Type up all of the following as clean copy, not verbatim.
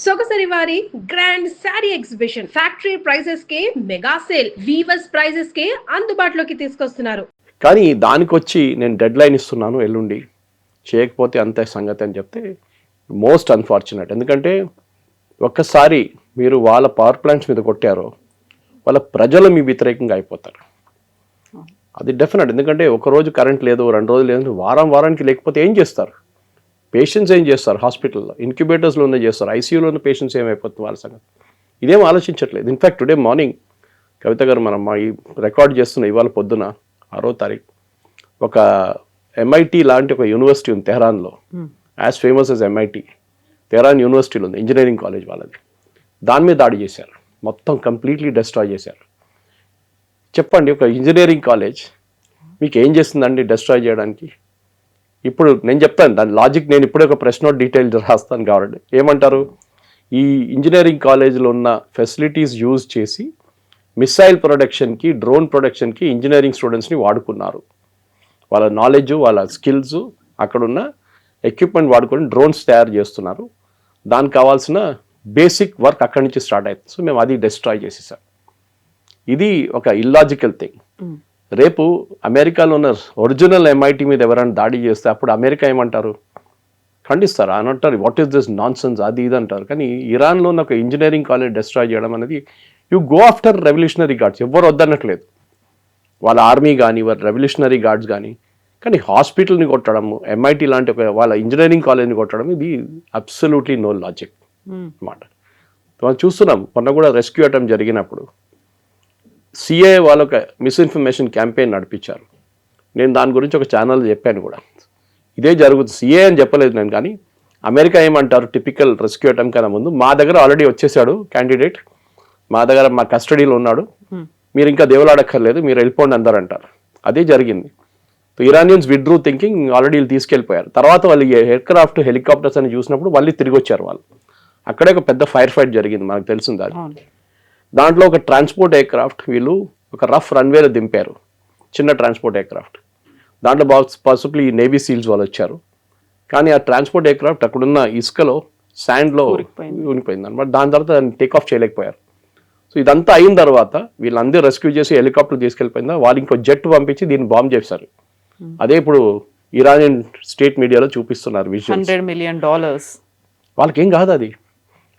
సొగసరి వారి grand sari exhibition factory prices కే mega sale weavers prices కే అందుబాటులోకి తీసుకొస్తున్నారు. కానీ దానికి వచ్చి నేను డెడ్ లైన్ ఇస్తున్నాను ఎల్లుండి చేయకపోతే అంతే సంగతి అని చెప్తే మోస్ట్ అన్ఫార్చునేట్. ఎందుకంటే ఒక్కసారి మీరు వాళ్ళ పవర్ ప్లాంట్స్ మీద కొట్టారో వాళ్ళ ప్రజలు మీ వ్యతిరేకంగా అయిపోతారు. అది డెఫినెట్. ఎందుకంటే ఒకరోజు కరెంట్ లేదు, 2 రోజులు లేదు, వారానికి లేకపోతే ఏం చేస్తారు? పేషెంట్స్ ఏం చేస్తారు? హాస్పిటల్లో ఇన్క్యుబేటర్స్లో ఉన్న చేస్తారు, ఐసీయూలో ఉన్న పేషెంట్స్ ఏమైపోతుంది వాళ్ళ సంగతి ఇదేం ఆలోచించట్లేదు. ఇన్ఫ్యాక్ట్ టుడే మార్నింగ్ కవిత గారు మనం ఈ రికార్డ్ చేస్తున్న ఇవాళ పొద్దున 6వ తారీఖు ఒక MIT లాంటి ఒక యూనివర్సిటీ ఉంది తెహరాన్లో, as famous as MIT. Tehran యూనివర్సిటీలో ఉంది, ఇంజనీరింగ్ కాలేజ్ వాళ్ళది. దాని మీద దాడి చేశారు, మొత్తం కంప్లీట్లీ డిస్ట్రాయ్ చేశారు. చెప్పండి, ఒక ఇంజనీరింగ్ కాలేజ్ మీకు ఏం చేస్తుందండి డిస్ట్రాయ్ చేయడానికి? ఇప్పుడు నేను చెప్తాను దాని లాజిక్. నేను ఇప్పుడే ఒక ప్రెస్ నోట్ డీటెయిల్ రాస్తాను కాబట్టి ఏమంటారు, ఈ ఇంజనీరింగ్ కాలేజీలో ఉన్న ఫెసిలిటీస్ యూజ్ చేసి మిసైల్ ప్రొడక్షన్కి, డ్రోన్ ప్రొడక్షన్కి ఇంజనీరింగ్ స్టూడెంట్స్ని వాడుకున్నారు. వాళ్ళ నాలెడ్జ్, వాళ్ళ స్కిల్స్, అక్కడున్న ఎక్విప్మెంట్ వాడుకొని డ్రోన్స్ తయారు చేస్తున్నారు. దానికి కావాల్సిన బేసిక్ వర్క్ అక్కడి నుంచి స్టార్ట్ అవుతుంది. సో మేము అది డిస్ట్రాయ్ చేసేసాం. ఇది ఒక ఇల్లాజికల్ థింగ్. రేపు అమెరికాలో ఉన్న ఒరిజినల్ MIT మీద ఎవరైనా దాడి చేస్తే అప్పుడు అమెరికా ఏమంటారు? ఖండిస్తారు, అని అంటారు what is this non sense, అది ఇది అంటారు. కానీ ఇరాన్లో ఉన్న ఒక ఇంజనీరింగ్ కాలేజ్ డిస్ట్రాయ్ చేయడం అనేది, you go after revolutionary guards, ఎవ్వరు వద్దనట్లేదు, వాళ్ళ ఆర్మీ కానీ వాళ్ళ రెవల్యూషనరీ గార్డ్స్ కానీ. కానీ హాస్పిటల్ని కొట్టడము, MIT లాంటి ఒక వాళ్ళ ఇంజనీరింగ్ కాలేజ్ని కొట్టడం, ఇది అబ్సల్యూట్లీ నో లాజిక్ అన్నమాట. మనం చూస్తున్నాం, మొన్న కూడా రెస్క్యూ అటెంప్ట్ జరిగినప్పుడు CIA వాళ్ళు ఒక మిస్ఇన్ఫర్మేషన్ క్యాంపెయిన్ నడిపించారు. నేను దాని గురించి ఒక ఛానల్ చెప్పాను కూడా, ఇదే జరుగుతుంది. CA అని చెప్పలేదు నేను, కానీ అమెరికా ఏమంటారు, టిపికల్ రెస్క్యూ అటెంప్ట్ కన్నా ముందు మా దగ్గర ఆల్రెడీ వచ్చేసాడు క్యాండిడేట్, మా దగ్గర మా కస్టడీలో ఉన్నాడు, మీరు ఇంకా దేవులాడక్కర్లేదు, మీరు వెళ్ళిపోండి అందరు అంటారు. అదే జరిగింది. ఇరానియన్స్ విత్డ్రూ థింకింగ్ ఆల్రెడీ వీళ్ళు తీసుకెళ్ళిపోయారు. తర్వాత వాళ్ళు ఎయిర్క్రాఫ్ట్, హెలికాప్టర్స్ అని చూసినప్పుడు మళ్ళీ తిరిగి వచ్చారు వాళ్ళు. అక్కడే ఒక పెద్ద ఫైర్ ఫైట్ జరిగింది, మనకు తెలిసింది అది. దాంట్లో ఒక ట్రాన్స్పోర్ట్ ఎయిర్క్రాఫ్ట్ వీళ్ళు ఒక రఫ్ రన్వేలో దింపారు, చిన్న ట్రాన్స్పోర్ట్ ఎయిర్క్రాఫ్ట్. దాంట్లో పాసిబుల్లీ నేవీ సీల్స్ వాళ్ళు వచ్చారు. కానీ ఆ ట్రాన్స్పోర్ట్ ఎయిర్క్రాఫ్ట్ అక్కడున్న ఇసుకలో, శాండ్లో ఉనిపోయింది అనమాట. దాని తర్వాత దాన్ని టేక్ ఆఫ్ చేయలేకపోయారు. సో ఇదంతా అయిన తర్వాత వీళ్ళందరూ రెస్క్యూ చేసి హెలికాప్టర్ తీసుకెళ్ళిపోయిందా, వాళ్ళు ఇంకో జెట్ పంపించి దీన్ని బాంబ్ చేశారు. అదే ఇప్పుడు ఇరానియన్ స్టేట్ మీడియాలో చూపిస్తున్నారు విజువల్స్. $100 million. వాళ్ళకేం కాదు అది.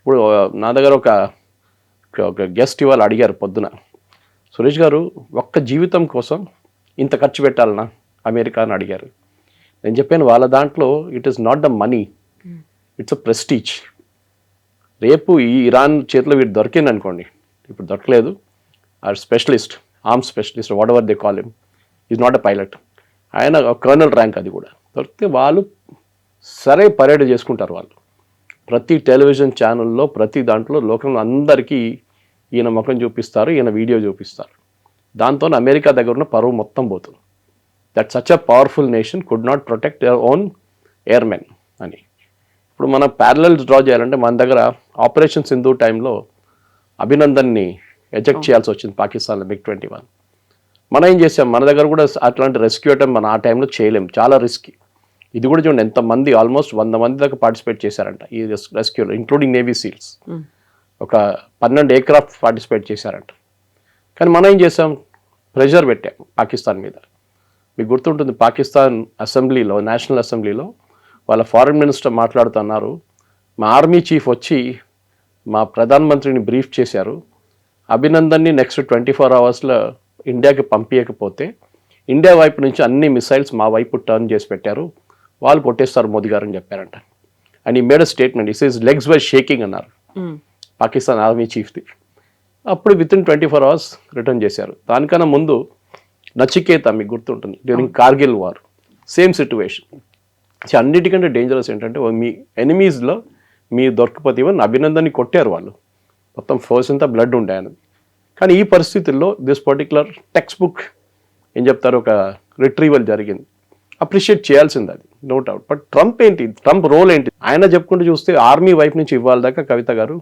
ఇప్పుడు నా దగ్గర ఒక గెస్ట్ ఇవాళ అడిగారు పొద్దున, సురేష్ గారు ఒక్క జీవితం కోసం ఇంత ఖర్చు పెట్టాలనా అమెరికా అని అడిగారు. నేను చెప్పాను, వాళ్ళ దాంట్లో it is not the money, it's a prestige. రేపు ఈ ఇరాన్ చేతిలో వీడు దొరికింది అనుకోండి, ఇప్పుడు దొరకలేదు, ఆ specialist, arm specialist, what ever they call him, is not a pilot, ఆయన కర్నల్ ర్యాంక్, అది కూడా దొరికితే వాళ్ళు సరే పరేడ్ చేసుకుంటారు. వాళ్ళు ప్రతి టెలివిజన్ ఛానల్లో, ప్రతి దాంట్లో లోకంలో అందరికీ ఈయన ముఖం చూపిస్తారు, ఈయన వీడియో చూపిస్తారు. దాంతో అమెరికా దగ్గర ఉన్న పరువు మొత్తం పోతుంది. That such a powerful nation could not protect your own airmen అని. ఇప్పుడు మనం ప్యారలల్స్ డ్రా చేయాలంటే మన దగ్గర ఆపరేషన్ సింధు టైంలో అభినందన్ని ఎజెక్ట్ చేయాల్సి వచ్చింది పాకిస్తాన్లో, MiG-21. మనం ఏం చేసాం, మన దగ్గర కూడా అట్లాంటి రెస్క్యూ అటెంప్ట్ మనం ఆ టైంలో చేయలేం, చాలా రిస్కీ. ఇది కూడా చూడండి ఎంతమంది, ఆల్మోస్ట్ 100 మంది దాకా పార్టిసిపేట్ చేశారంట ఈ రెస్క్యూలో, ఇంక్లూడింగ్ నేవీ సీల్స్. ఒక 12 ఎయిర్క్రాఫ్ట్ పార్టిసిపేట్ చేశారంట. కానీ మనం ఏం చేసాం, ప్రెషర్ పెట్టాం పాకిస్తాన్ మీద. మీకు గుర్తుంటుంది, పాకిస్తాన్ అసెంబ్లీలో, నేషనల్ అసెంబ్లీలో వాళ్ళ ఫారిన్ మినిస్టర్ మాట్లాడుతున్నారు, మా ఆర్మీ చీఫ్ వచ్చి మా ప్రధానమంత్రిని బ్రీఫ్ చేశారు, అభినందన్ని నెక్స్ట్ 24 అవర్స్లో ఇండియాకి పంపించకపోతే ఇండియా వైపు నుంచి అన్ని మిసైల్స్ మా వైపు టర్న్ చేసి పెట్టారు, వాళ్ళు కొట్టేస్తారు మోదీ గారు అని చెప్పారంట. అండ్ ఈ made a statement, is his legs were shaking అన్నారు పాకిస్తాన్ ఆర్మీ చీఫ్ది. అప్పుడు విత్ ఇన్ 24 అవర్స్ రిటర్న్ చేశారు. దానికన్నా ముందు నచికేత, మీకు గుర్తుంటుంది, during Kargil war same situation. అన్నిటికంటే డేంజరస్ ఏంటంటే, మీ ఎనిమీస్లో మీ దొరకపోతే ఈవెన్ అభినందన్ని కొట్టారు వాళ్ళు, మొత్తం ఫోర్స్ అంతా బ్లడ్ ఉంటాయన్నది. కానీ ఈ పరిస్థితుల్లో దిస్ పర్టికులర్ టెక్స్ట్ బుక్ ఏం చెప్తారు, ఒక రిట్రీవల్ జరిగింది, అప్రిషియేట్ చేయాల్సింది, అది నో డౌట్. బట్ ట్రంప్ ఏంటి, ట్రంప్ రోల్ ఏంటి? ఆయన చెప్పుకుంటూ చూస్తే ఆర్మీ వైపు నుంచి ఇవ్వాలి దాకా కవిత గారు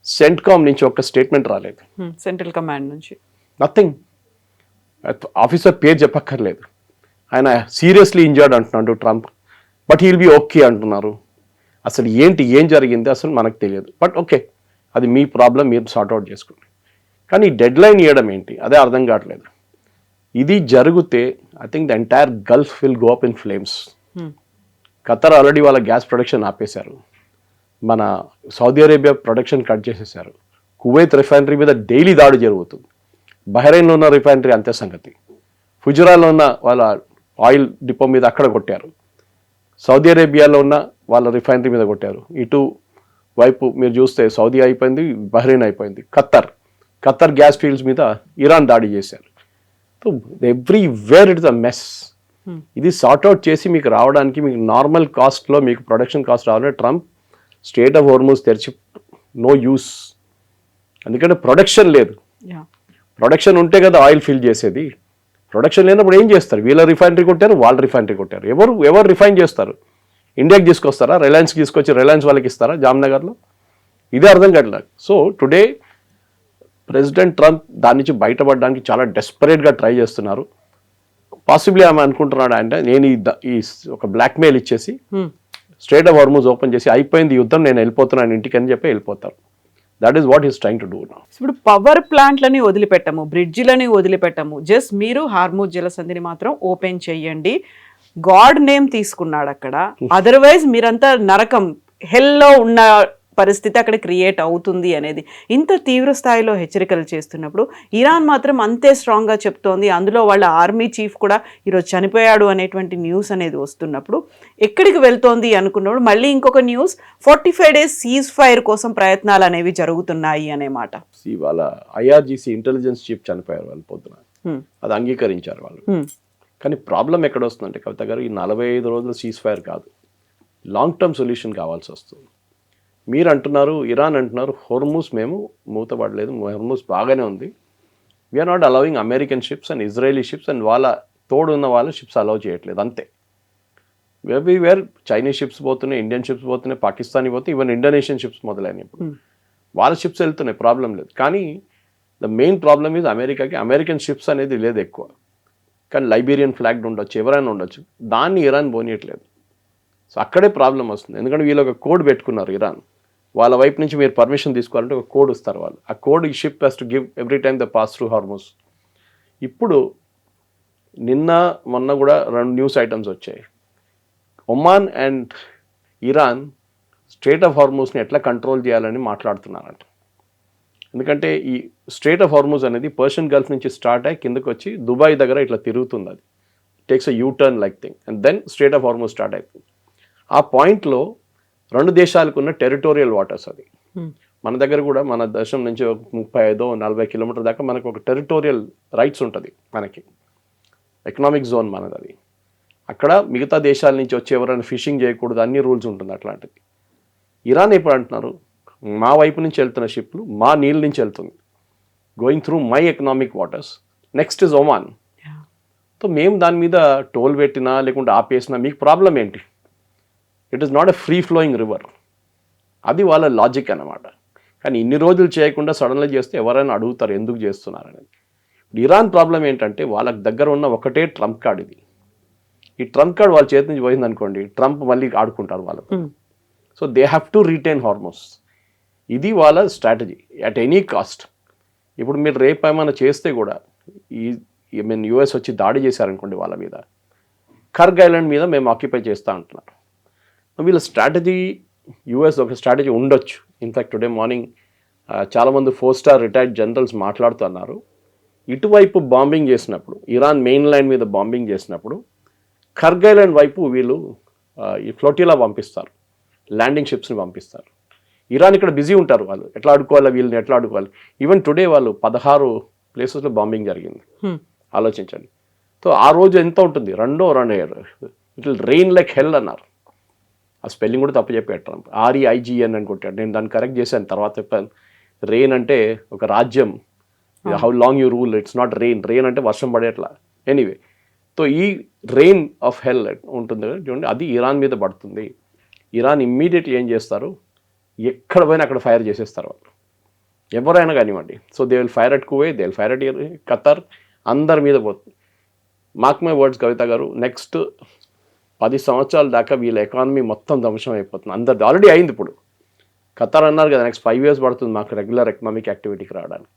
సెంట్కామ్ నుంచి ఒక స్టేట్మెంట్ రాలేదు, సెంట్రల్ కమాండ్ నుంచి నథింగ్. ఆఫీసర్ పేరు చెప్పక్కర్లేదు. ఆయన సీరియస్లీ ఇంజర్డ్ అంటున్నాడు Trump, but he'll be okay అంటున్నారు. అసలు ఏం జరిగింది అసలు మనకు తెలియదు. బట్ ఓకే, అది మీ ప్రాబ్లం, మీరు సార్ట్అవుట్ చేసుకోండి. కానీ డెడ్ లైన్ ఇవ్వడం ఏంటి, అదే అర్థం కావట్లేదు. ఇది జరిగితే I think the entire Gulf will go up in flames. Qatar already వాళ్ళ గ్యాస్ ప్రొడక్షన్ ఆపేశారు, మన సౌదీ అరేబియా ప్రొడక్షన్ కట్ చేసేసారు, కువైత్ రిఫైనరీ మీద డైలీ దాడి జరుగుతుంది, బహ్రెయిన్లో ఉన్న రిఫైనరీ అంతే సంగతి, ఫుజరాలో ఉన్న వాళ్ళ ఆయిల్ డిపో మీద అక్కడ కొట్టారు, సౌదీ అరేబియాలో ఉన్న వాళ్ళ రిఫైనరీ మీద కొట్టారు. ఇటు వైపు మీరు చూస్తే సౌదీ అయిపోయింది, బహ్రెయిన్ అయిపోయింది, ఖతర్ గ్యాస్ ఫీల్డ్స్ మీద ఇరాన్ దాడి చేశారు. So everywhere it is a mess. ఇది సార్ట్అవుట్ చేసి మీకు రావడానికి, మీకు నార్మల్ కాస్ట్లో మీకు ప్రొడక్షన్ కాస్ట్ రావాలంటే ట్రంప్ స్ట్రేట్ ఆఫ్ హోర్ముజ్ తెరిచి నో యూస్. ఎందుకంటే ప్రొడక్షన్ లేదు. ప్రొడక్షన్ ఉంటే కదా ఆయిల్ ఫిల్ చేసేది. ప్రొడక్షన్ లేనప్పుడు ఏం చేస్తారు? వీళ్ళ రిఫైనరీ కొట్టారు, వాళ్ళ రిఫైనరీ కొట్టారు. ఎవరు రిఫైన్ చేస్తారు? ఇండియాకి తీసుకొస్తారా? రిలయన్స్కి తీసుకొచ్చి రిలయన్స్ వాళ్ళకి ఇస్తారా జామ్నగర్లో? ఇదే అర్థం కావట్లేదు. సో టుడే ప్రెసిడెంట్ ట్రంప్ దాని నుంచి బయటపడడానికి చాలా డెస్పరేట్గా ట్రై చేస్తున్నారు. పాసిబ్లీ ఆమె అనుకుంటున్నాడు అంటే నేను ఈ ఒక బ్లాక్మెయిల్ ఇచ్చేసి స్ట్రేట్ ఆఫ్ హార్మూజ్ ఓపెన్ చేసి అయిపోయింది యుద్ధం, నేను వెళ్ళిపోతున్నాను ఇంటికి అని చెప్పి వెళ్ళిపోతారు. That is what is trying to do now. ఇప్పుడు పవర్ ప్లాంట్లని వదిలిపెట్టము, బ్రిడ్జిలని వదిలిపెట్టము, జస్ట్ మీరు హార్మూజ్ జలసంధిని మాత్రం ఓపెన్ చెయ్యండి. గాడ్ నేమ్ తీసుకున్నాడు అక్కడ. అదర్వైజ్ మీరంతా నరకం, హెల్లో ఉన్న పరిస్థితి అక్కడ క్రియేట్ అవుతుంది అనేది ఇంత తీవ్ర స్థాయిలో హెచ్చరికలు చేస్తున్నప్పుడు ఇరాన్ మాత్రం అంతే స్ట్రాంగ్గా చెప్తోంది. అందులో వాళ్ళ ఆర్మీ చీఫ్ కూడా ఈరోజు చనిపోయాడు అనేటువంటి న్యూస్ అనేది వస్తున్నప్పుడు ఎక్కడికి వెళ్తోంది అనుకున్నప్పుడు మళ్ళీ ఇంకొక న్యూస్ 45 days సీజ్ ఫైర్ కోసం ప్రయత్నాలు అనేవి జరుగుతున్నాయి అనే మాట. వాళ్ళ ఐఆర్జీసీ ఇంటెలిజెన్స్ చీఫ్ చనిపోయారు వాళ్ళు పొద్దున, అది అంగీకరించారు వాళ్ళు. కానీ ప్రాబ్లం ఎక్కడ వస్తుందంటే కవిత గారు, ఈ 45 రోజుల సీజ్ ఫైర్ కాదు, లాంగ్ టర్మ్ సొల్యూషన్ కావాల్సి వస్తుంది. మీరు అంటున్నారు, ఇరాన్ అంటున్నారు హోర్ముజ్ మేము మూతపడలేదు, హోర్ముజ్ బాగానే ఉంది, we are not allowing American ships and Israeli ships and వాళ్ళ తోడు ఉన్న వాళ్ళ షిప్స్ అలౌ చేయట్లేదు అంతే. వేర్ చైనీస్ షిప్స్ పోతున్నాయి, ఇండియన్ షిప్స్ పోతున్నాయి, పాకిస్తానీ పోతే ఈవెన్ ఇండోనేషియన్ షిప్స్ మొదలైనవి. ఇప్పుడు వాళ్ళ షిప్స్ వెళ్తున్నాయి, ప్రాబ్లం లేదు. కానీ ద మెయిన్ ప్రాబ్లమ్ ఈజ్ అమెరికాకి అమెరికన్ షిప్స్ అనేది లేదు ఎక్కువ. కానీ లైబీరియన్ ఫ్లాగ్ ఉండొచ్చు, ఎవరైనా ఉండొచ్చు, దాన్ని ఇరాన్ పోనీయట్లేదు. సో అక్కడే ప్రాబ్లం వస్తుంది. ఎందుకంటే వీళ్ళు ఒక కోడ్ పెట్టుకున్నారు ఇరాన్, వాళ్ళ వైపు నుంచి మీరు పర్మిషన్ తీసుకోవాలంటే ఒక కోడ్ ఇస్తారు వాళ్ళు. ఆ కోడ్ ఈ ship has to give every time the pass through Hormuz. ఇప్పుడు నిన్న మొన్న కూడా 2 న్యూస్ ఐటమ్స్ వచ్చాయి. Oman and Iran strait of హార్మూజ్ని ఎట్లా కంట్రోల్ చేయాలని మాట్లాడుతున్నారంట. ఎందుకంటే ఈ స్ట్రేట్ ఆఫ్ హార్మూజ్ అనేది పర్షియన్ గల్ఫ్ నుంచి స్టార్ట్ అయ్యి కిందకు వచ్చి దుబాయ్ దగ్గర ఇట్లా తిరుగుతుంది. అది takes a U turn like thing and then strait of Hormuz start అవుతుంది. ఆ పాయింట్లో 2 దేశాలకు ఉన్న టెరిటోరియల్ వాటర్స్. అది మన దగ్గర కూడా మన దేశం నుంచి 35-40 కిలోమీటర్ దాకా మనకు ఒక టెరిటోరియల్ రైట్స్ ఉంటుంది, మనకి ఎకనామిక్ జోన్ మనది. అది అక్కడ మిగతా దేశాల నుంచి వచ్చి ఎవరైనా ఫిషింగ్ చేయకూడదు, అన్ని రూల్స్ ఉంటుంది అట్లాంటిది. ఇరాన్ ఎప్పుడు అంటున్నారు, మా వైపు నుంచి వెళ్తున్న షిప్లు మా నీళ్ళ నుంచి వెళ్తుంది, going through my economic waters, next is Oman. So మేము దాని మీద టోల్ పెట్టినా లేకుంటే ఆపేసినా మీకు ప్రాబ్లం ఏంటి? It is not a free flowing river. అది వాళ్ళ లాజిక్ అన్నమాట. కానీ ఇన్ని రోజులు చేయకుండా సడన్గా చేస్తే ఎవరైనా అడుగుతారు ఎందుకు చేస్తున్నారు అనేది. ఇరాన్ ప్రాబ్లం ఏంటంటే వాళ్ళకి దగ్గర ఉన్న ఒకటే ట్రంప్ కార్డ్. ఇది ఈ ట్రంప్ కార్డ్ వాళ్ళ చేతి నుంచి పోయింది అనుకోండి, ట్రంప్ మళ్ళీ ఆడుకుంటారు వాళ్ళతో. So they have to retain హార్మోస్. ఇది వాళ్ళ స్ట్రాటజీ అట్ ఎనీ కాస్ట్. ఇప్పుడు మీరు రేపు ఏమైనా చేస్తే కూడా యుఎస్ వచ్చి దాడి చేశారనుకోండి వాళ్ళ మీద, కర్గ్ ఐలాండ్ మీద మేము ఆక్యుపై చేస్తూ అంటున్నారు. వీళ్ళ స్ట్రాటజీ, యుఎస్ ఒక స్ట్రాటజీ ఉండొచ్చు. ఇన్ఫ్యాక్ట్ టుడే మార్నింగ్ చాలామంది 4-star రిటైర్డ్ జనరల్స్ మాట్లాడుతున్నారు, ఇటువైపు బాంబింగ్ చేసినప్పుడు, ఇరాన్ మెయిన్ ల్యాండ్ మీద బాంబింగ్ చేసినప్పుడు కర్గ్ ఐలాండ్ వైపు వీళ్ళు ఈ ఫ్లోటిలా పంపిస్తారు, ల్యాండింగ్ షిప్స్ని పంపిస్తారు. ఇరాన్ ఇక్కడ బిజీ ఉంటారు, వాళ్ళు ఎట్లా ఆడుకోవాలి, వీళ్ళని ఎట్లా ఆడుకోవాలి. ఈవెన్ టుడే వాళ్ళు 16 ప్లేసెస్లో బాంబింగ్ జరిగింది, ఆలోచించండి. సో ఆ రోజు ఎంత ఉంటుంది, 2 ఇట్ విల్ రెయిన్ లైక్ హెల్ అన్నారు. ఆ స్పెల్లింగ్ కూడా తప్పు చెప్పాడు ట్రంప్, REIGN అని కొట్టాడు. నేను దాన్ని కరెక్ట్ చేశాను, తర్వాత చెప్పాను. రెయిన్ అంటే ఒక రాజ్యం, how long you rule, it's not rain. Rain అంటే వర్షం పడేట్లా. ఎనీవే, సో ఈ రెయిన్ ఆఫ్ హెల్ ఉంటుంది చూడండి, అది ఇరాన్ మీద పడుతుంది. ఇరాన్ ఇమ్మీడియట్లీ ఏం చేస్తారు, ఎక్కడ పోయినా అక్కడ ఫైర్ చేసేస్తారు వాళ్ళు, ఎవరైనా కానివ్వండి. So they will fire at Kuwait, they will fire at Qatar, అందరి మీద పోతుంది. మార్క్ మై వర్డ్స్ కవిత గారు, నెక్స్ట్ 10 సంవత్సరాల దాకా వీళ్ళ ఎకానమీ మొత్తం ధ్వంసం అయిపోతుంది. అందరిది ఆల్రెడీ అయింది. ఇప్పుడు ఖతార్ అన్నారు కదా నెక్స్ట్ 5 years పడుతుంది మాకు రెగ్యులర్ ఎకనామిక్ యాక్టివిటీకి రావడానికి.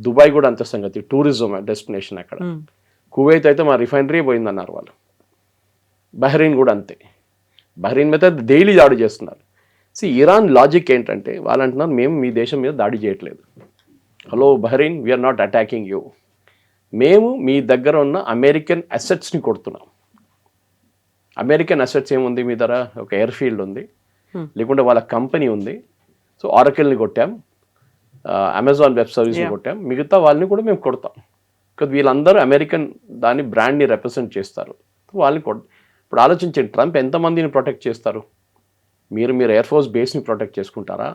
దుబాయ్ కూడా అంతే సంగతి, టూరిజం డెస్టినేషన్ అక్కడ. కువైత్ అయితే మా రిఫైనరీ పోయిందన్నారు వాళ్ళు. బహ్రెయిన్ కూడా అంతే. బహ్రెయిన్ మీద డైలీ దాడి చేస్తున్నారు. ఇరాన్ లాజిక్ ఏంటంటే వాళ్ళు అంటున్నారు మేము మీ దేశం మీద దాడి చేయట్లేదు. Hello Bahrain, we are not attacking you. మేము మీ దగ్గర ఉన్న అమెరికన్ అసెట్స్ని కొడుతున్నాం. అమెరికన్ అసెట్స్ ఏముంది మీ దగ్గర? ఒక ఎయిర్ ఫీల్డ్ ఉంది, లేకుంటే వాళ్ళ కంపెనీ ఉంది. సో ఆరకిల్ని కొట్టాం, అమెజాన్ వెబ్ సర్వీస్ని కొట్టాం, మిగతా వాళ్ళని కూడా మేము కొడతాం. because వీళ్ళందరూ అమెరికన్ దాని బ్రాండ్ని రిప్రజెంట్ చేస్తారు. వాళ్ళని ఇప్పుడు ఆలోచించండి, ట్రంప్ ఎంతమందిని ప్రొటెక్ట్ చేస్తారు? మీరు ఎయిర్ ఫోర్స్ బేస్ని ప్రొటెక్ట్ చేసుకుంటారా,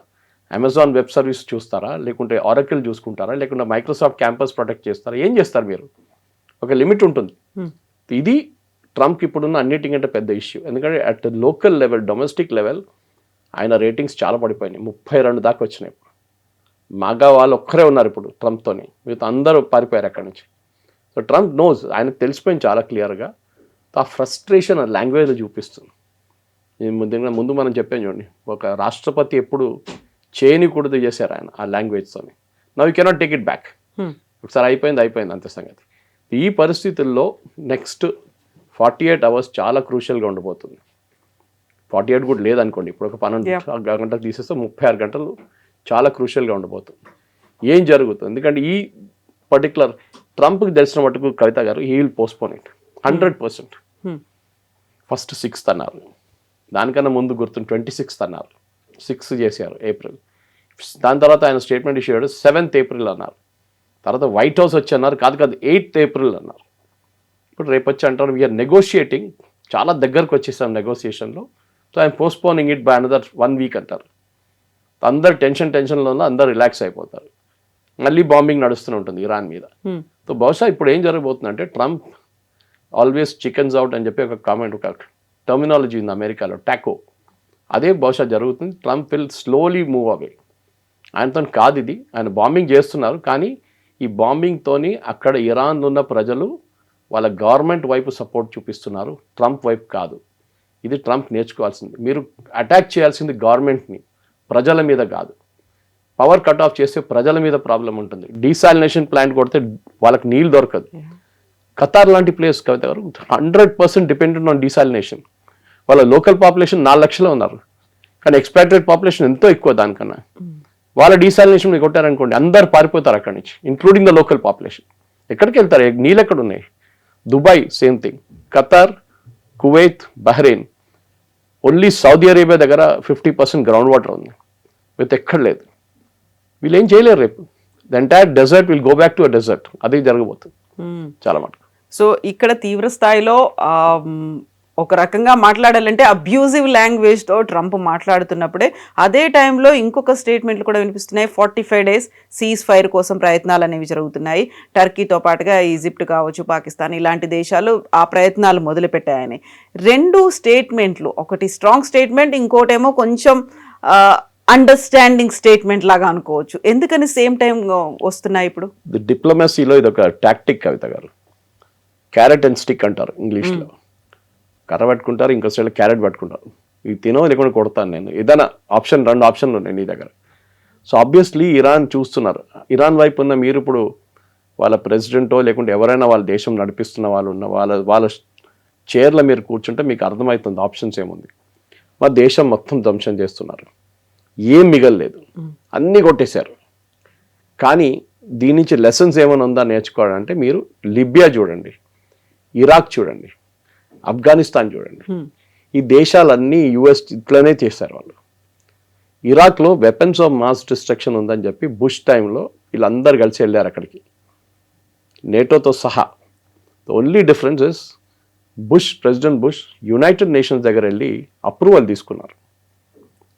అమెజాన్ వెబ్ సర్వీస్ చూస్తారా, లేకుంటే ఆరకిల్ చూసుకుంటారా, లేకుంటే మైక్రోసాఫ్ట్ క్యాంపస్ ప్రొటెక్ట్ చేస్తారా? ఏం చేస్తారు మీరు? ఒక లిమిట్ ఉంటుంది. ఇది ట్రంప్ ఇప్పుడున్న అన్నిటికంటే పెద్ద ఇష్యూ. ఎందుకంటే at local level, domestic level ఆయన రేటింగ్స్ చాలా పడిపోయినాయి. 32 దాకా వచ్చినాయి. ఇప్పుడు మాగా వాళ్ళు ఒక్కరే ఉన్నారు ఇప్పుడు ట్రంప్తోని, మిగతా అందరూ పారిపోయారు అక్కడి నుంచి. సో ట్రంప్ నోస్, ఆయనకు తెలిసిపోయింది చాలా క్లియర్గా. ఆ ఫ్రస్ట్రేషన్ ఆ లాంగ్వేజ్లో చూపిస్తుంది. ముందు మనం చెప్పాం చూడండి, ఒక రాష్ట్రపతి ఎప్పుడు చేయనికూడదు చేశారు ఆయన ఆ లాంగ్వేజ్తోని. Now you cannot take it back. ఒకసారి అయిపోయింది అంతే సంగతి. ఈ పరిస్థితుల్లో నెక్స్ట్ 48 hours చాలా క్రూషియల్గా ఉండబోతుంది. 48 కూడా లేదనుకోండి, ఇప్పుడు ఒక 12 గంటలు తీసేస్తే 36 గంటలు చాలా క్రూషియల్గా ఉండబోతుంది. ఏం జరుగుతుంది? ఎందుకంటే ఈ పర్టికులర్ ట్రంప్కి తెలిసిన మటుకు కవిత గారు he will postpone it 100%. First 6th అన్నారు, దానికన్నా ముందు గుర్తుంది 26th అన్నారు, 6 చేశారు ఏప్రిల్. దాని తర్వాత ఆయన స్టేట్మెంట్ ఇష్యూ 7th April అన్నారు. తర్వాత వైట్ హౌస్ వచ్చి అన్నారు కాదు 8th April అన్నారు. ఇప్పుడు రేపు వచ్చి అంటారు వీఆర్ నెగోషియేటింగ్, చాలా దగ్గరకు వచ్చేసాం నెగోషియేషన్లో, so I'm postponing it by another 1 week అంటారు. అందరు టెన్షన్లో అందరు రిలాక్స్ అయిపోతారు. మళ్ళీ బాంబింగ్ నడుస్తూనే ఉంటుంది ఇరాన్ మీద. సో బహుశా ఇప్పుడు ఏం జరగబోతుందంటే ట్రంప్ ఆల్వేస్ చికెన్స్ అవుట్ అని చెప్పి ఒక కామెంట్, ఒక టర్మినాలజీ ఉంది అమెరికాలో, టాకో, అదే బహుశా జరుగుతుంది. Trump will slowly move away. ఆయనతో కాదు ఇది, ఆయన బాంబింగ్ చేస్తున్నారు, కానీ ఈ బాంబింగ్తోని అక్కడ ఇరాన్ ఉన్న ప్రజలు వాళ్ళ గవర్నమెంట్ వైపు సపోర్ట్ చూపిస్తున్నారు, ట్రంప్ వైపు కాదు. ఇది ట్రంప్ నేర్చుకోవాల్సింది. మీరు అటాక్ చేయాల్సింది గవర్నమెంట్ని, ప్రజల మీద కాదు. పవర్ కట్ ఆఫ్ చేస్తే ప్రజల మీద ప్రాబ్లం ఉంటుంది. డీసాలినేషన్ ప్లాంట్ కొడితే వాళ్ళకి నీళ్ళు దొరకదు. ఖతార్ లాంటి ప్లేస్ కవిత గారు 100% డిపెండెంట్ ఆన్ డీసాలినేషన్. వాళ్ళ లోకల్ పాపులేషన్ 4 లక్షలు ఉన్నారు, కానీ ఎక్స్పాట్రేట్ పాపులేషన్ ఎంతో ఎక్కువ దానికన్నా. వాళ్ళ డీసాలినేషన్ మీరు కొట్టారనుకోండి, అందరు పారిపోతారు అక్కడి నుంచి, ఇంక్లూడింగ్ ద లోకల్ పాపులేషన్. ఎక్కడికి వెళ్తారు? నీళ్ళు ఎక్కడ ఉన్నాయి? Dubai same thing, Qatar, Kuwait, Bahrain, only Saudi Arabia దగ్గర 50% గ్రౌండ్ వాటర్ ఉంది, విత్ ఎక్కడ లేదు. వీళ్ళు ఏం చేయలేరు. రేపు the entire desert will go back to a desert. అదే జరగబోతుంది చాలా మటుకు. సో ఇక్కడ తీవ్ర స్థాయిలో ఒక రకంగా మాట్లాడాలంటే అబ్యూజివ్ లాంగ్వేజ్తో ట్రంప్ మాట్లాడుతున్నప్పుడే అదే టైంలో ఇంకొక స్టేట్మెంట్లు కూడా వినిపిస్తున్నాయి. 45 days సీజ్ ఫైర్ కోసం ప్రయత్నాలు అనేవి జరుగుతున్నాయి. టర్కీతో పాటుగా ఈజిప్ట్ కావచ్చు, పాకిస్తాన్, ఇలాంటి దేశాలు ఆ ప్రయత్నాలు మొదలుపెట్టాయని. 2 స్టేట్మెంట్లు, ఒకటి స్ట్రాంగ్ స్టేట్మెంట్, ఇంకోటేమో కొంచెం అండర్స్టాండింగ్ స్టేట్మెంట్ లాగా అనుకోవచ్చు. ఎందుకని సేమ్ టైం వస్తున్నాయి ఇప్పుడు? డిప్లొమసీలో ఇది ఒక టాక్టిక్ కవిత గారు. క్యారెట్ అండ్ స్టిక్ అంటారు ఇంగ్లీష్లో. కర్ర పట్టుకుంటారు, ఇంకో సైడ్ క్యారెట్ పట్టుకుంటారు. ఇది తినో లేకుండా కొడతాను నేను, ఏదైనా ఆప్షన్, 2 options ఉన్నాయి నీ దగ్గర. సో ఆబ్వియస్లీ ఇరాన్ చూస్తున్నారు. ఇరాన్ వైపు ఉన్న మీరు ఇప్పుడు వాళ్ళ ప్రెసిడెంటో లేకుంటే ఎవరైనా వాళ్ళ దేశం నడిపిస్తున్న వాళ్ళు ఉన్న వాళ్ళ చైర్లో మీరు కూర్చుంటే మీకు అర్థమవుతుంది ఆప్షన్స్ ఏముంది. మా దేశం మొత్తం ధ్వంసం చేస్తున్నారు, ఏం మిగలలేదు, అన్నీ కొట్టేశారు. కానీ దీని నుంచి లెసన్స్ ఏమైనా ఉందా నేర్చుకోవాలంటే మీరు లిబియా చూడండి, ఇరాక్ చూడండి, ఆఫ్ఘనిస్తాన్ చూడండి. ఈ దేశాలన్నీ యుఎస్ ఇట్లనే చేశారు వాళ్ళు. ఇరాక్లో వెపన్స్ ఆఫ్ మాస్ డిస్ట్రక్షన్ ఉందని చెప్పి బుష్ టైంలో వీళ్ళందరూ కలిసి వెళ్ళారు అక్కడికి, నేటోతో సహా. The only difference is president bush United nations దగ్గర వెళ్ళి అప్రూవల్ తీసుకున్నారు,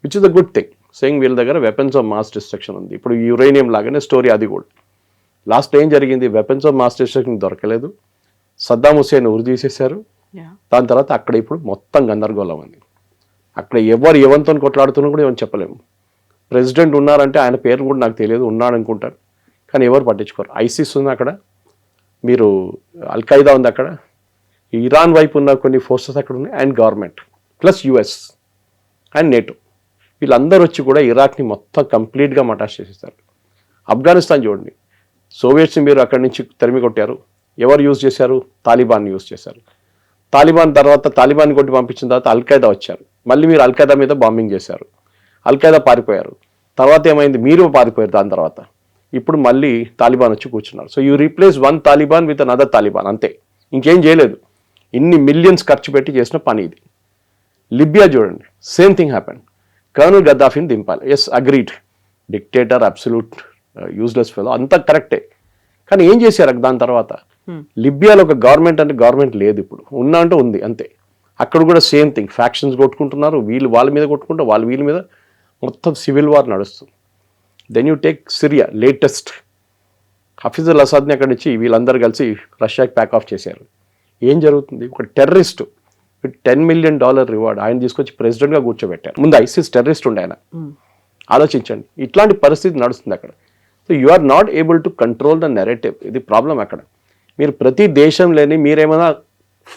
which is a good thing, saying వీళ్ళ దగ్గర వెపన్స్ ఆఫ్ మాస్ డిస్ట్రక్షన్ ఉంది. ఇప్పుడు యురేనియం లాగానే స్టోరీ అది కూడా. లాస్ట్ ఏం జరిగింది? వెపన్స్ ఆఫ్ మాస్ డిస్ట్రక్షన్ దొరకలేదు, సద్దాం హుస్సేన్ ఉరి తీసేశారు. దాని తర్వాత అక్కడ ఇప్పుడు మొత్తం గందరగోళం ఉంది. అక్కడ ఎవరు ఎవరితో కొట్లాడుతున్నా కూడా ఏమని చెప్పలేము. ప్రెసిడెంట్ ఉన్నారంటే ఆయన పేరు కూడా నాకు తెలియదు, ఉన్నాడు అనుకుంటారు, కానీ ఎవరు పట్టించుకోరు. ఐసిస్ ఉంది అక్కడ, మీరు అల్ఖైదా ఉంది అక్కడ, ఇరాన్ వైపు ఉన్న కొన్ని ఫోర్సెస్ అక్కడ ఉన్నాయి and government plus US and NATO వీళ్ళందరూ వచ్చి కూడా ఇరాక్ని మొత్తం కంప్లీట్గా మటాష్ చేసేస్తారు. ఆఫ్ఘనిస్తాన్ చూడండి, సోవియట్స్ని మీరు అక్కడి నుంచి తరిమి కొట్టారు. ఎవరు యూజ్ చేశారు? తాలిబాన్ యూజ్ చేశారు. తాలిబాన్ తర్వాత తాలిబాన్ కొట్టి పంపించిన తర్వాత అల్ఖైదా వచ్చారు. మళ్ళీ మీరు అల్ఖైదా మీద బాంబింగ్ చేశారు. అల్ఖైదా పారిపోయారు. తర్వాత ఏమైంది? మీరు పారిపోయారు. దాని తర్వాత ఇప్పుడు మళ్ళీ తాలిబాన్ వచ్చి కూర్చున్నారు. So you replace one Taliban with another Taliban, అంతే, ఇంకేం చేయలేదు. ఇన్ని మిలియన్స్ ఖర్చు పెట్టి చేసిన పని ఇది. లిబియా చూడండి, సేమ్ థింగ్ హ్యాపెన్. కర్నల్ గద్దాఫీని దింపాలి. Yes, agreed, dictator, absolute useless fellow, అంతా కరెక్టే. కానీ ఏం చేశారు దాని తర్వాత? లిబియాలో ఒక గవర్నమెంట్ అంటే గవర్నమెంట్ లేదు, ఇప్పుడు ఉన్నా అంటే ఉంది అంతే. అక్కడ కూడా సేమ్ థింగ్, ఫ్యాక్షన్స్ కొట్టుకుంటున్నారు, వీళ్ళు వాళ్ళ మీద కొట్టుకుంటారు, వాళ్ళు వీళ్ళ మీద, మొత్తం సివిల్ వార్ నడుస్తుంది. Then you take Syria, latest Hafez al అసాద్ని అక్కడి నుంచి వీళ్ళందరూ కలిసి రష్యాకి ప్యాక్ ఆఫ్ చేశారు. ఏం జరుగుతుంది? ఒక టెర్రరిస్ట్ విత్ $10 million రివార్డ్ ఆయన తీసుకొచ్చి ప్రెసిడెంట్గా కూర్చోబెట్టారు. ముందు ఐసిస్ టెర్రరిస్ట్ ఉండే ఆయన. ఆలోచించండి, ఇట్లాంటి పరిస్థితి నడుస్తుంది అక్కడ. So you are not able to control the narrative. ఇది ప్రాబ్లం అక్కడ. మీరు ప్రతి దేశంలోని మీరేమైనా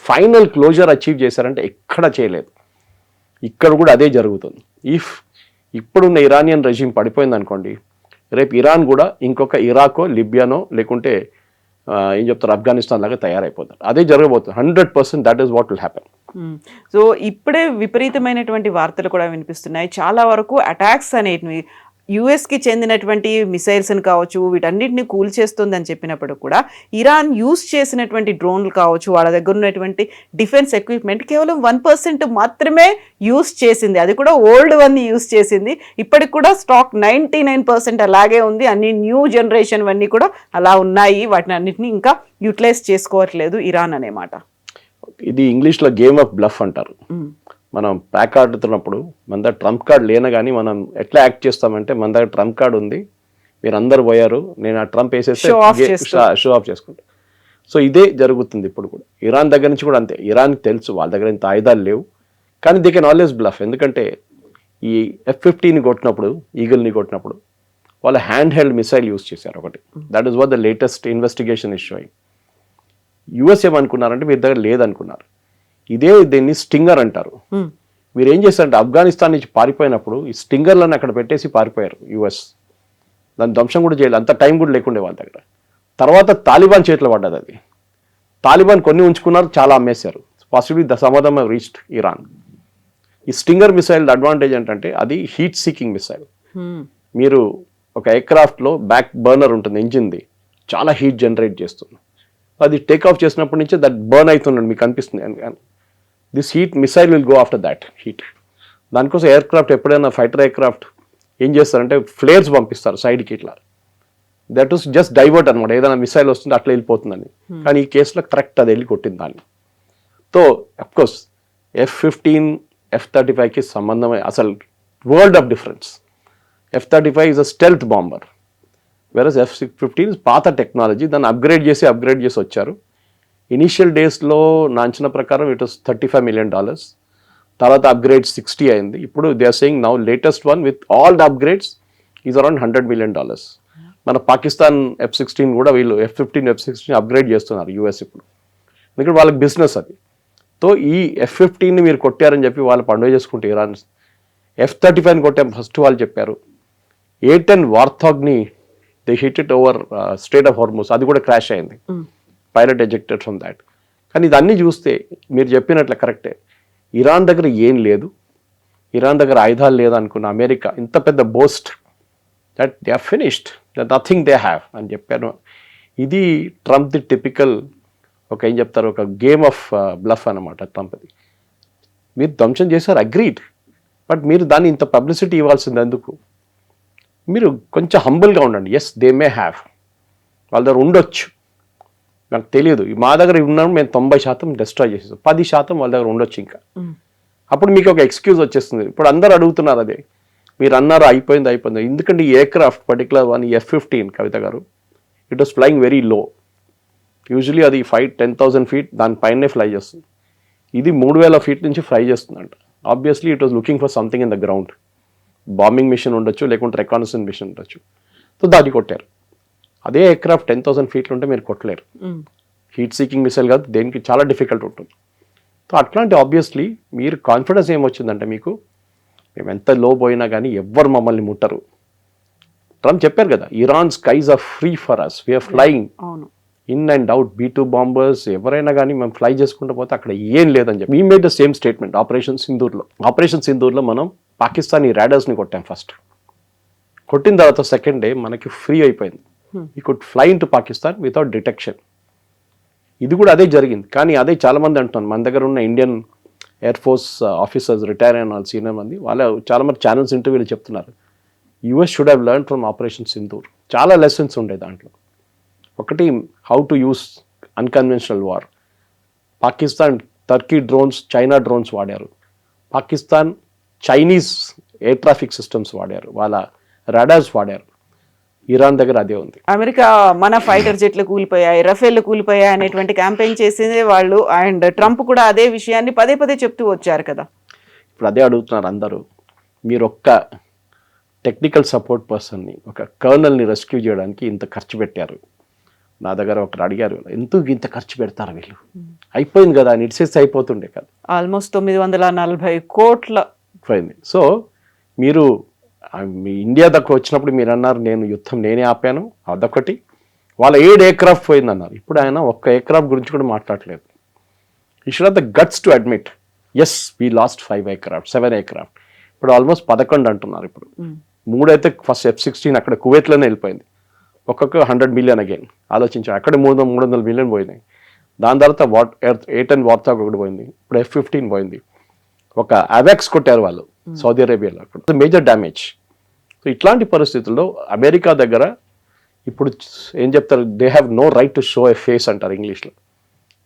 ఫైనల్ క్లోజర్ అచీవ్ చేశారంటే ఎక్కడ చేయలేదు. ఇక్కడ కూడా అదే జరుగుతుంది. ఇప్పుడున్న ఇరానియన్ రెజిమ్ పడిపోయింది అనుకోండి, రేపు ఇరాన్ కూడా ఇంకొక ఇరాకో, లిబియానో, లేకుంటే ఏం చెప్తారు, ఆఫ్ఘనిస్తాన్ లాగా తయారైపోతారు. అదే జరగబోతుంది 100%. That is what will happen. So ఇప్పుడే విపరీతమైన వార్తలు కూడా వినిపిస్తున్నాయి. చాలా వరకు అటాక్స్ అనేటివి యుఎస్కి చెందినటువంటి మిసైల్స్ని కావచ్చు, వీటన్నిటిని కూల్చేస్తుందని చెప్పినప్పుడు కూడా ఇరాన్ యూజ్ చేసినటువంటి డ్రోన్లు కావచ్చు, వాళ్ళ దగ్గర ఉన్నటువంటి డిఫెన్స్ ఎక్విప్మెంట్ కేవలం 1% మాత్రమే యూజ్ చేసింది. అది కూడా ఓల్డ్ వన్ యూజ్ చేసింది. ఇప్పటికి కూడా స్టాక్ 99% అలాగే ఉంది. అన్ని న్యూ జనరేషన్ అన్నీ కూడా అలా ఉన్నాయి. వాటిని అన్నిటిని ఇంకా యూటిలైజ్ చేసుకోవట్లేదు ఇరాన్ అనే మాట. ఇది ఇంగ్లీష్లో గేమ్ ఆఫ్ బ్లఫ్ అంటారు. మనం ప్యాక్ ఆడుతున్నప్పుడు మన దగ్గర ట్రంప్ కార్డ్ లేనా కానీ మనం ఎట్లా యాక్ట్ చేస్తామంటే, మన దగ్గర ట్రంప్ కార్డ్ ఉంది, మీరు అందరు పోయారు, నేను ఆ ట్రంప్ వేసేస్తే షో ఆఫ్ చేసుకుంటా. సో ఇదే జరుగుతుంది ఇప్పుడు కూడా. ఇరాన్ దగ్గర నుంచి కూడా అంతే. ఇరాన్కి తెలుసు వాళ్ళ దగ్గర ఇంత ఆయుధాలు లేవు, కానీ దే కెన్ ఆల్వేస్ బ్లఫ్. ఎందుకంటే ఈ F-15ని కొట్టినప్పుడు, ఈగిల్ని కొట్టినప్పుడు వాళ్ళు హ్యాండ్ హెల్డ్ మిసైల్ యూజ్ చేశారు ఒకటి. That is what the latest investigation is showing. US ఏమనుకున్నారంటే మీరు దగ్గర లేదనుకున్నారు. దీన్ని స్టింగర్ అంటారు. మీరు ఏం చేస్తారంటే ఆఫ్ఘనిస్తాన్ నుంచి పారిపోయినప్పుడు ఈ స్టింగర్లను అక్కడ పెట్టేసి పారిపోయారు యుఎస్. దాని ధ్వంసం కూడా చేయలేదు, అంత టైం కూడా లేకుండే వాళ్ళ దగ్గర. తర్వాత తాలిబాన్ చేతిలో పడ్డది అది. తాలిబాన్ కొన్ని ఉంచుకున్నారు, చాలా అమ్మేశారు. Possibly some of them have reached Iran. ఈ స్టింగర్ మిసైల్ అడ్వాంటేజ్ ఏంటంటే అది హీట్ సీకింగ్ మిసైల్. మీరు ఒక ఎయిర్క్రాఫ్ట్లో బ్యాక్ బర్నర్ ఉంటుంది, ఇంజిన్ది, చాలా హీట్ జనరేట్ చేస్తుంది. అది టేక్ ఆఫ్ చేసినప్పటి నుంచి దట్ బర్న్ అవుతుండండి, మీకు అనిపిస్తుంది. This heat missile will go after that heat. దానికోసం ఎయిర్క్రాఫ్ట్ ఎప్పుడైనా ఫైటర్ ఎయిర్క్రాఫ్ట్ ఏం చేస్తారంటే ఫ్లేర్స్ పంపిస్తారు సైడ్కి ఇట్లా. దట్ వాస్ జస్ట్ డైవర్ట్ అనమాట, ఏదైనా మిసైల్ వస్తుంది అట్లా వెళ్ళిపోతుందని. కానీ ఈ కేసులో కరెక్ట్ అది వెళ్ళి కొట్టింది దాన్ని. సో అఫ్కోర్స్ F-15 F-35కి సంబంధమే అసలు world of difference. F-35 is a stealth bomber, versus F-15 పాత టెక్నాలజీ, దాన్ని అప్గ్రేడ్ చేసి వచ్చారు. ఇనీషియల్ డేస్లో నా అంచనా ప్రకారం ఇట్ వాస్ $35 million. తర్వాత అప్గ్రేడ్ 60 అయింది. ఇప్పుడు they are saying now latest one with all the upgrades is around $100 million. మన పాకిస్తాన్ F-16 కూడా వీళ్ళు F-15 F-16 అప్గ్రేడ్ చేస్తున్నారు యూఎస్ ఇప్పుడు, ఎందుకంటే వాళ్ళకి బిజినెస్ అది. సో ఈ F-15ని మీరు కొట్టారని చెప్పి వాళ్ళు పండుగ చేసుకుంటే ఇరాన్. F-35ని కొట్టాం ఫస్ట్ వాళ్ళు చెప్పారు. A-10 వార్థాగ్ని they hit it over strait of Hormuz, అది కూడా క్రాష్ అయింది. Pilot ejected from that. కానీ ఇదన్నీ చూస్తే మీరు చెప్పినట్ల కరెక్టే. ఇరాన్ దగ్గర ఏం లేదు, ఇరాన్ దగ్గర ఆయుధాలు లేదనుకున్న అమెరికా ఇంత పెద్ద boast that they are finished, that nothing they have అని చెప్పాను. ఇది ట్రంప్ ది టిపికల్ ఒక ఏం చెప్తారు, ఒక గేమ్ ఆఫ్ బ్లఫ్ అనమాట ట్రంప్ది. మీరు ధ్వంసం చేశారు, అగ్రీడ్, బట్ మీరు దాన్ని ఇంత పబ్లిసిటీ ఇవ్వాల్సింది ఎందుకు? మీరు కొంచెం హంబుల్గా ఉండండి. ఎస్, దే మే హ్యావ్, వాళ్ళ దగ్గర ఉండొచ్చు, నాకు తెలియదు. మా దగ్గర ఉన్నాము, మేము 90% డిస్ట్రాయ్ చేసేసాం, 10% వాళ్ళ దగ్గర ఉండొచ్చు ఇంకా. అప్పుడు మీకు ఒక ఎక్స్క్యూజ్ వచ్చేస్తుంది. ఇప్పుడు అందరు అడుగుతున్నారు అదే, మీరు అన్నారు అయిపోయింది. ఎందుకంటే ఈ ఎయిర్క్రాఫ్ట్ పర్టికులర్ వన్ F-15 కవిత గారు, it was flying very low. Usually అది 10,000 feet దానిపైనే ఫ్లై చేస్తుంది. ఇది 3,000 feet నుంచి ఫ్లై చేస్తుందంట. Obviously it was looking for something in the ground. Bombing mission ఉండొచ్చు, లేకుంటే రికానసెన్స్ మిషన్ ఉండొచ్చు. సో దాన్ని కొట్టారు. అదే ఎయిర్క్రాఫ్ట్ 10,000 feet ఉంటే మీరు కొట్టలేరు. హీట్ సీకింగ్ మిసైల్ కాదు, దేనికి చాలా డిఫికల్ట్ ఉంటుంది. సో అట్లాంటి ఆబ్వియస్లీ మీరు కాన్ఫిడెన్స్ ఏమొచ్చిందంటే మీకు, మేము ఎంత లో పోయినా కానీ ఎవ్వరు మమ్మల్ని ముట్టరు. ట్రంప్ చెప్పారు కదా, Iran skies are free for us, we are flying in and out, B-2 bombers ఎవరైనా కానీ మేము ఫ్లై చేసుకుంటూ పోతే అక్కడ ఏం లేదని చెప్పి. We made the same statement operation సింధూర్లో మనం పాకిస్తానీ రాడర్స్ని కొట్టాం. ఫస్ట్ కొట్టిన తర్వాత సెకండ్ డే మనకి ఫ్రీ అయిపోయింది. ఈ could fly in to Pakistan without detection. ఇది కూడా అదే జరిగింది. కానీ అదే చాలామంది అంటున్నారు, మన దగ్గర ఉన్న Indian air force officers retire అయిన వాళ్ళు సీనియర్ మంది, వాళ్ళ చాలామంది ఛానల్స్ ఇంటర్వ్యూలు చెప్తున్నారు, US should have learn from operation Sindoor. చాలా లెసన్స్ ఉండే దాంట్లో. ఒకటి, how to use unconventional war. Pakistan Turkey drones, China drones వాడారు. Pakistan Chinese air traffic systems వాడారు, వాళ్ళ రాడార్స్ వాడారు. ఇరాన్ దగ్గర అదే ఉంది. అమెరికా మన ఫైటర్ జెట్లు కూలిపోయాయి, రఫేల్ కూలిపోయాయి అనేటువంటి క్యాంపెయిన్ చేసేదే వాళ్ళు. అండ్ ట్రంప్ కూడా అదే విషయాన్ని పదే పదే చెప్తూ వచ్చారు కదా. ఇప్పుడు అదే అడుగుతున్నారు అందరూ, మీరు ఒక్క టెక్నికల్ సపోర్ట్ పర్సన్ని, ఒక కర్నల్ని రెస్క్యూ చేయడానికి ఇంత ఖర్చు పెట్టారు. నా దగ్గర ఒకరు అడిగారు, ఎందుకు ఇంత ఖర్చు పెడతారు వీళ్ళు, అయిపోయింది కదా అని ఇట్సేసి అయిపోతుండే కదా. ఆల్మోస్ట్ 940 కోట్ల పోయింది. సో మీరు మీ ఇండియా దగ్గర వచ్చినప్పుడు మీరు అన్నారు, నేను యుద్ధం నేనే ఆపాను, అదొకటి. వాళ్ళ 7 ఎయిర్క్రాఫ్ట్ పోయిందన్నారు. ఇప్పుడు ఆయన ఒక్క ఎయిర్క్రాఫ్ట్ గురించి కూడా మాట్లాడలేదు. He should have the guts to admit, yes we lost 7 aircraft. ఇప్పుడు ఆల్మోస్ట్ 11 అంటున్నారు. ఇప్పుడు 3 అయితే ఫస్ట్ F-16 అక్కడ కువైట్లోనే వెళ్ళిపోయింది. ఒక్కొక్క 100 మిలియన్ అగైన్ ఆలోచించారు. అక్కడ 300 మిలియన్ పోయినాయి. దాని తర్వాత A-10 వార్తాగ్ ఒకటి పోయింది. ఇప్పుడు F-15 పోయింది. ఒక అవాక్స్ కొట్టారు వాళ్ళు సౌదీ అరేబియాలో, అక్కడ మేజర్ డ్యామేజ్. సో ఇట్లాంటి పరిస్థితుల్లో అమెరికా దగ్గర ఇప్పుడు ఏం చెప్తారు, they have no right to show a face అంటారు ఇంగ్లీష్లో.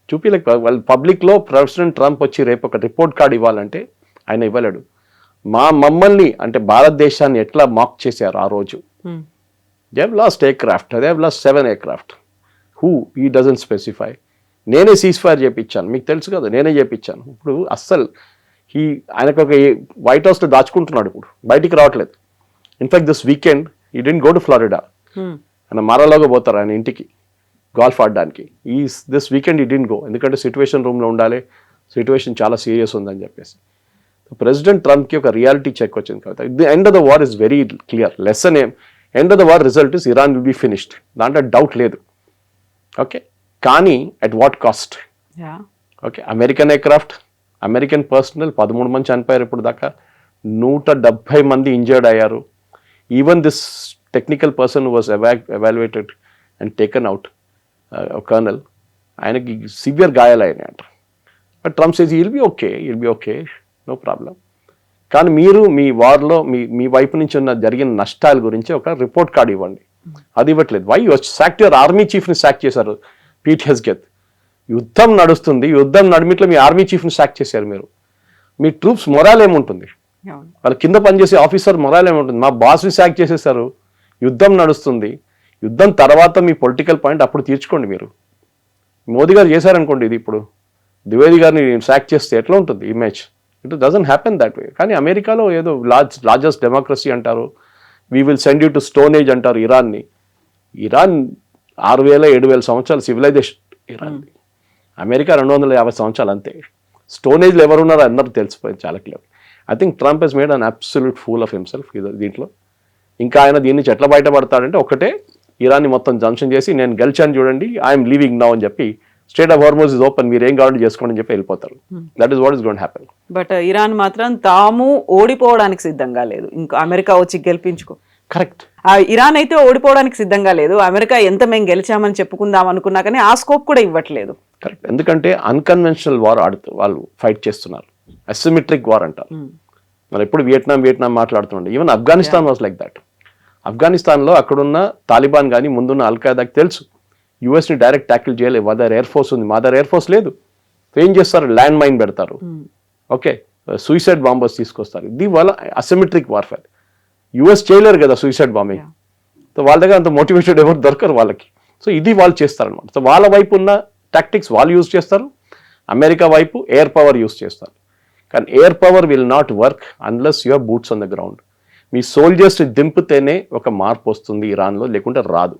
చూపిలేక వాళ్ళు పబ్లిక్లో ప్రెసిడెంట్ ట్రంప్ వచ్చి రేపు ఒక రిపోర్ట్ కార్డ్ ఇవ్వాలంటే ఆయన ఇవ్వలేడు. మమ్మల్ని అంటే భారతదేశాన్ని ఎట్లా మాక్ చేశారు ఆ రోజు. They have lost aircraft, they have lost 7 aircraft. Who ఈ డజంట్ స్పెసిఫై. నేనే సీజ్ ఫైర్ చేయించాను, మీకు తెలుసు కదా, నేనే చేయించాను. ఇప్పుడు అస్సలు ఆయనకు ఒక వైట్ హౌస్లో దాచుకుంటున్నాడు, ఇప్పుడు బయటికి రావట్లేదు. ఇన్ఫాక్ట్ దిస్ వీకెండ్ ఈ డెంట్ గో టు ఫ్లోరిడా. ఆయన మారాలోగా పోతారు ఆయన ఇంటికి గోల్ఫ్ ఆడడానికి. దిస్ వీకెండ్ ఈ డెంట్ గో, ఎందుకంటే సిచ్యువేషన్ రూమ్లో ఉండాలి, సిచ్యువేషన్ చాలా సీరియస్ ఉందని చెప్పేసి. ప్రెసిడెంట్ ట్రంప్కి ఒక రియాలిటీ చెక్ వచ్చింది కాబట్టి the end of the war is very clear. Lesson end of the war result is Iran will be finished, దాంట్లో డౌట్ లేదు. ఓకే, కానీ at what cost? Okay, American aircraft, American personnel 13 మంది చనిపోయారు ఇప్పుడు దాకా, 170 మంది ఇంజర్డ్ అయ్యారు. Even this technical person was evaluated and taken out, colonel, ఆయనకి సివియర్ గాయాలైనాయి అంట. But Trump says will be okay, no problem. కానీ మీరు మీ వార్లో మీ వైపు నుంచి ఉన్న జరిగిన నష్టాల గురించి ఒక రిపోర్ట్ కార్డ్ ఇవ్వండి. అది ఇవ్వట్లేదు. Why you sacked your army చీఫ్ని సాక్ చేశారు, పీట్ హెస్గెత్. యుద్ధం నడుస్తుంది, యుద్ధం నడిమిట్లో మీ ఆర్మీ చీఫ్ని సాక్ చేశారు మీరు. మీ ట్రూప్స్ మొరాల్ ఏముంటుంది, వాళ్ళ కింద పనిచేసే ఆఫీసర్ మొరాల్ ఏముంటుంది? మా బాస్ని సాక్ చేసేసారు, యుద్ధం నడుస్తుంది. యుద్ధం తర్వాత మీ పొలిటికల్ పాయింట్ అప్పుడు తీర్చుకోండి. మీరు మోదీ గారు చేశారనుకోండి, ఇది ఇప్పుడు ద్వివేది గారిని సాక్ చేస్తే ఎట్లా ఉంటుంది image? It doesn't happen that way. కానీ అమెరికాలో ఏదో లార్జెస్ట్ డెమోక్రసీ అంటారు, we will send you to stone age అంటారు ఇరాన్ని. ఇరాన్ 6000-7000 సంవత్సరాల సివిలైజేషన్ ఇరాన్ది. అమెరికా 250 సంవత్సరాలు అంతే. స్టోన్ ఏజ్లో ఎవరున్నారో అందరూ తెలిసిపోయింది చాలా clear. I think Trump he's made an absolute fool of himself దీంట్లో. ఇంకా ఆయన దీన్ని నుంచి ఎట్లా బయటపడతాడంటే, ఒకటే, ఇరాన్ని మొత్తం జంక్షన్ చేసి నేను గెలిచాను చూడండి, ఐఎమ్ లీవింగ్ నౌ అని చెప్పి, state of Hormuz is open, మీరు ఏం కావాలంటే చేసుకోండి అని చెప్పి వెళ్ళిపోతారు. That is what is going to happen. But Iran మాత్రం తాము ఓడిపోవడానికి సిద్ధంగా లేదు, ఇంకా అమెరికా వచ్చి గెలిపించుకో. కరెక్ట్. ఇరాన్ అయితే ఓడిపోవడానికి సిద్ధంగా లేదు. అమెరికా ఎంత మేము గెలిచామని చెప్పుకుందాం అనుకున్నా కానీ ఆ స్కోప్ కూడా ఇవ్వట్లేదు. కరెక్ట్. ఎందుకంటే అన్కన్వెన్షనల్ వార్ వాళ్ళు ఫైట్ చేస్తున్నారు, అసిమెట్రిక్ వార్ అంటారు. మరి ఎప్పుడు వియట్నాం మాట్లాడుతుండే. Even Afghanistan was like that. ఆఫ్ఘనిస్తాన్లో అక్కడున్న తాలిబాన్ కానీ ముందున్న అల్ఖైదాకి తెలుసు యూఎస్ని డైరెక్ట్ ట్యాకిల్ చేయలేదు. మా దగ్గర ఎయిర్ ఫోర్స్ ఉంది, మా దగ్గర ఎయిర్ ఫోర్స్ లేదు. ఏం చేస్తారు, ల్యాండ్ మైన్ పెడతారు, ఓకే, సూసైడ్ బాంబర్స్ తీసుకొస్తారు. ఇది వాళ్ళ అసిమెట్రిక్ వార్ఫేర్. యూఎస్ చేయలేరు కదా సూసైడ్ బాంబింగ్. సో వాళ్ళ దగ్గర అంత మోటివేటెడ్ ఎవరు దొరకరు వాళ్ళకి. సో ఇది వాళ్ళు చేస్తారనమాట. సో వాళ్ళ వైపు ఉన్న టాక్టిక్స్ వాళ్ళు యూజ్ చేస్తారు, అమెరికా వైపు ఎయిర్ పవర్ యూజ్ చేస్తారు. కానీ air power will not work unless your boots on the ground. మీ సోల్జర్స్ దింపితేనే ఒక మార్పు వస్తుంది ఇరాన్లో, లేకుంటే రాదు.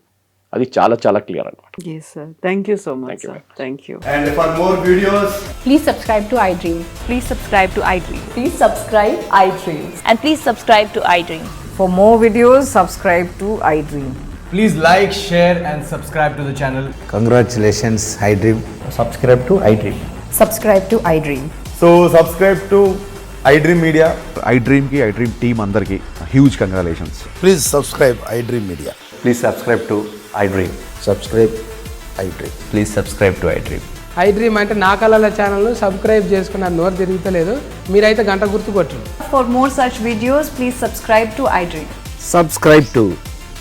అది చాలా చాలా క్లియర్ అనమాట. Yes, sir. Thank you so much, sir. Thank you. And for more videos, Please subscribe to iDream. Please subscribe to iDream. Please subscribe iDream. And please subscribe to iDream. For more videos, subscribe to iDream. please like, share and subscribe to the channel. Congratulations, iDream. Subscribe to iDream. Subscribe to iDream. So subscribe to iDream Media. iDream की iDream team अंदर की huge congratulations. Please subscribe iDream Media. Please subscribe to iDream. Subscribe iDream. Please subscribe to iDream. iDream అంటే నా కళల ఛానల్ను subscribe చేసుకున్న నోరు తిరుగుతలేదు, మీరైతే గంట గుర్తు కొట్టండి. For more such videos, please subscribe to iDream. Subscribe to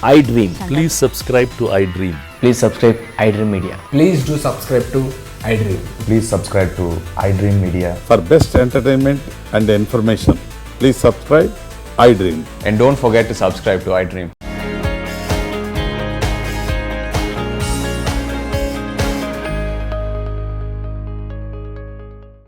iDream. Please subscribe to iDream. Please subscribe iDream Media. Please do subscribe to iDream. Please subscribe to iDream Media. For best entertainment and information, please subscribe iDream. And don't forget to subscribe to iDream.